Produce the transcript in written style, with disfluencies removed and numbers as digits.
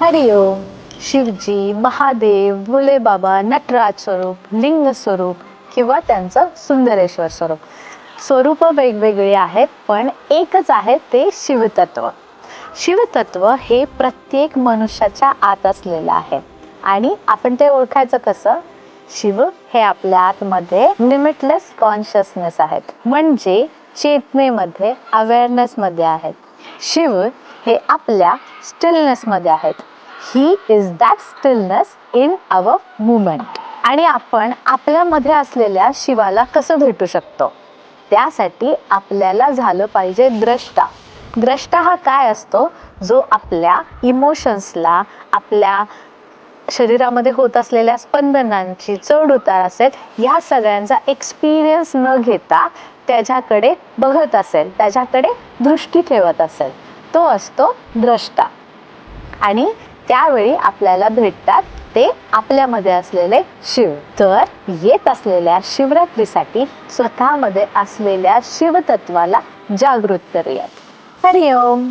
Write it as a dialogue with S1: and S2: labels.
S1: हरिओम. शिवजी, महादेव, भोले बाबा, नटराज स्वरूप, लिंग स्वरूप किंवा त्यांचं सुंदरेश्वर स्वरूप. स्वरूप वेगवेगळी आहेत, पण एकच आहे ते शिवतत्व. शिवतत्व हे प्रत्येक मनुष्याच्या आत असलेलं आहे आणि आपण ते ओळखायचं कसं? शिव हे आपल्या आतमध्ये लिमिटलेस कॉन्शियसनेस आहेत, म्हणजे चेतनेमध्ये, अवेअरनेस मध्ये आहेत. शिव हे आपल्या स्टिलनेस मध्ये आहेत. He is that stillness in our movement. आणि आपण आपल्यामध्ये असलेल्या शिवाला कसं भेटू शकतो? त्यासाठी आपल्याला झालं पाहिजे द्रष्टा. द्रष्टा हा काय असतो? जो आपल्या इमोशन्सला, आपल्या शरीरामध्ये होत असलेल्या स्पंदनांची चढ उतार असेल, या सगळ्यांचा एक्सपिरियन्स न घेता त्याच्याकडे बघत असेल, त्याच्याकडे दृष्टी ठेवत असेल, तो असतो द्रष्टा. आणि त्यावेळी आपल्याला भेटतात ते आपल्यामध्ये असलेले शिव. तर येत असलेल्या शिवरात्रीसाठी स्वतःमध्ये असलेल्या शिवतत्वाला जागृत करूयात. हरिओम.